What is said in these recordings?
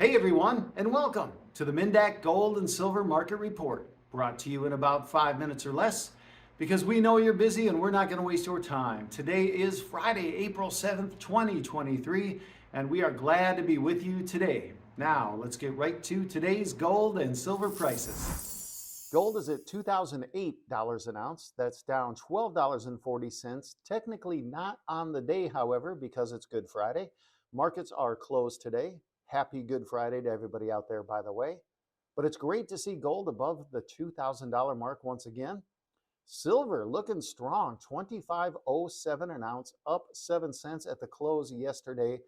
Hey everyone, and welcome to the MinDak Gold and Silver Market Report, brought to you in about 5 minutes or less, because we know you're busy and we're not going to waste your time. Today is Friday, April 7th, 2023, and we are glad to be with you today. Now, let's get right to today's gold and silver prices. Gold is at $2,008 an ounce. That's down $12.40. Technically not on the day, however, because it's Good Friday. Markets are closed today. Happy Good Friday to everybody out there, by the way. But it's great to see gold above the $2,000 mark once again. Silver looking strong, $25.07 an ounce, up 7 cents at the close yesterday.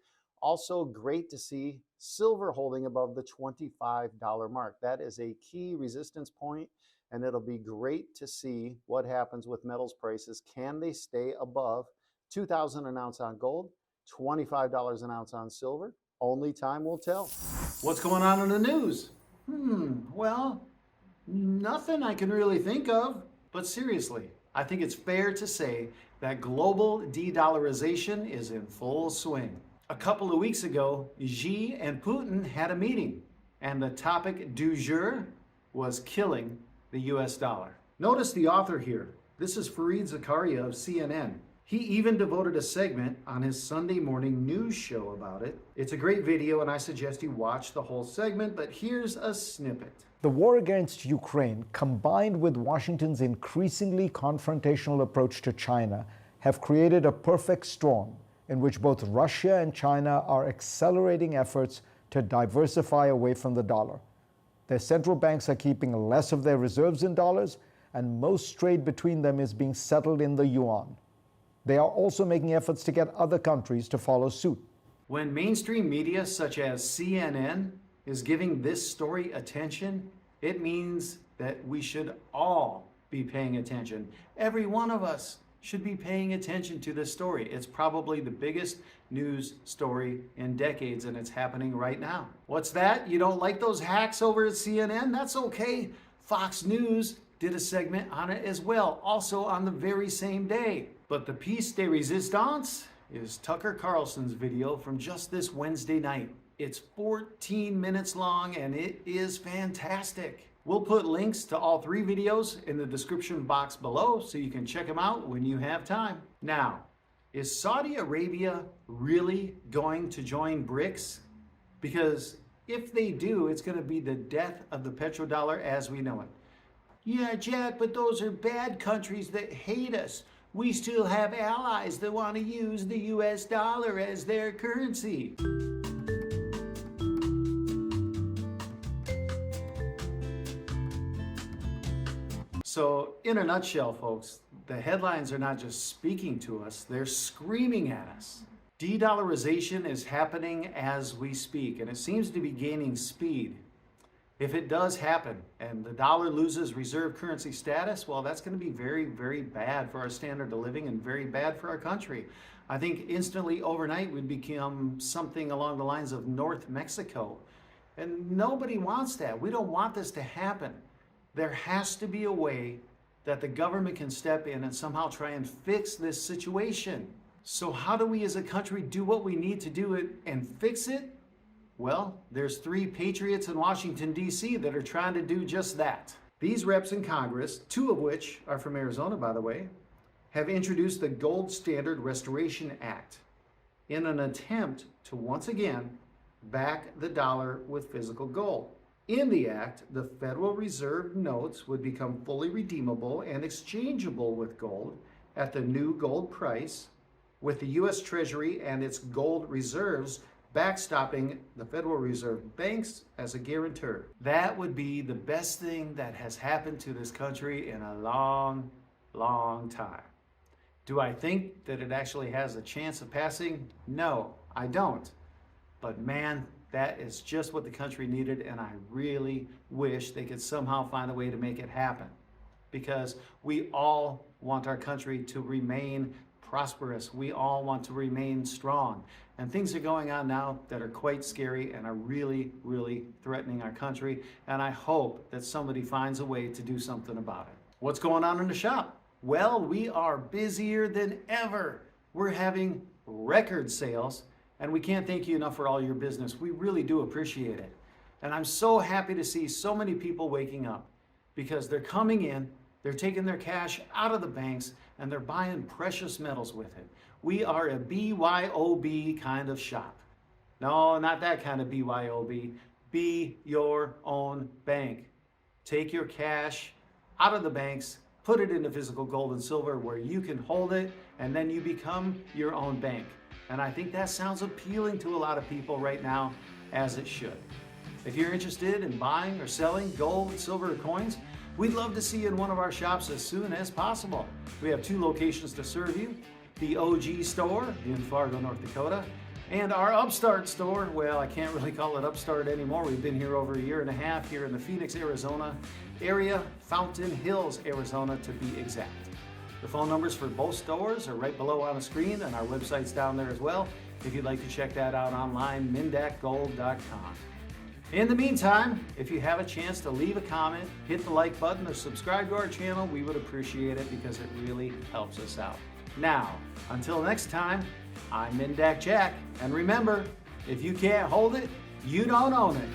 Also great to see silver holding above the $25 mark. That is a key resistance point, and it'll be great to see what happens with metals prices. Can they stay above $2,000 an ounce on gold, $25 an ounce on silver? Only time will tell. What's going on in the news? Well, nothing I can really think of. But seriously, I think it's fair to say that global de-dollarization is in full swing. A couple of weeks ago, Xi and Putin had a meeting, and the topic du jour was killing the US dollar. Notice the author here. This is Fareed Zakaria of CNN. He even devoted a segment on his Sunday morning news show about it. It's a great video, and I suggest you watch the whole segment, but here's a snippet. The war against Ukraine, combined with Washington's increasingly confrontational approach to China, have created a perfect storm in which both Russia and China are accelerating efforts to diversify away from the dollar. Their central banks are keeping less of their reserves in dollars, and most trade between them is being settled in the yuan. They are also making efforts to get other countries to follow suit. When mainstream media such as CNN is giving this story attention, it means that we should all be paying attention. Every one of us should be paying attention to this story. It's probably the biggest news story in decades, and it's happening right now. What's that? You don't like those hacks over at CNN? That's okay. Fox News did a segment on it as well, also on the very same day. But the piece de resistance is Tucker Carlson's video from just this Wednesday night. It's 14 minutes long, and it is fantastic. We'll put links to all three videos in the description box below so you can check them out when you have time. Now, is Saudi Arabia really going to join BRICS? Because if they do, it's going to be the death of the petrodollar as we know it. Yeah, Jack, but those are bad countries that hate us. We still have allies that want to use the US dollar as their currency. So, in a nutshell, folks, the headlines are not just speaking to us, they're screaming at us. De-dollarization is happening as we speak, and it seems to be gaining speed. If it does happen and the dollar loses reserve currency status, well, that's going to be very, very bad for our standard of living and very bad for our country. I think instantly overnight we'd become something along the lines of North Mexico. And nobody wants that. We don't want this to happen. There has to be a way that the government can step in and somehow try and fix this situation. So how do we as a country do what we need to do and fix it? Well, there's 3 patriots in Washington, D.C. that are trying to do just that. These reps in Congress, 2 of which are from Arizona, by the way, have introduced the Gold Standard Restoration Act in an attempt to once again back the dollar with physical gold. In the act, the Federal Reserve notes would become fully redeemable and exchangeable with gold at the new gold price, with the U.S. Treasury and its gold reserves backstopping the Federal Reserve banks as a guarantor. That would be the best thing that has happened to this country in a long, long time. Do I think that it actually has a chance of passing? No, I don't. But man, that is just what the country needed, and I really wish they could somehow find a way to make it happen. Because we all want our country to remain prosperous. We all want to remain strong. And things are going on now that are quite scary and are really, really threatening our country. And I hope that somebody finds a way to do something about it. What's going on in the shop? Well, we are busier than ever. We're having record sales, And we can't thank you enough for all your business. We really do appreciate it. And I'm so happy to see so many people waking up because they're coming in, they're taking their cash out of the banks, and they're buying precious metals with it. We are a BYOB kind of shop. No, not that kind of BYOB. Be your own bank. Take your cash out of the banks, put it into physical gold and silver where you can hold it, and then you become your own bank. And I think that sounds appealing to a lot of people right now, as it should. If you're interested in buying or selling gold, silver, or coins, we'd love to see you in one of our shops as soon as possible. We have 2 locations to serve you. The OG store in Fargo, North Dakota, and our Upstart store. Well, I can't really call it Upstart anymore. We've been here over a year and a half here in the Phoenix, Arizona area, Fountain Hills, Arizona to be exact. The phone numbers for both stores are right below on the screen, and our website's down there as well. If you'd like to check that out online, MinDakGold.com. In the meantime, if you have a chance to leave a comment, hit the like button, or subscribe to our channel, we would appreciate it because it really helps us out. Now, until next time, I'm MinDak Jack, and remember, if you can't hold it, you don't own it.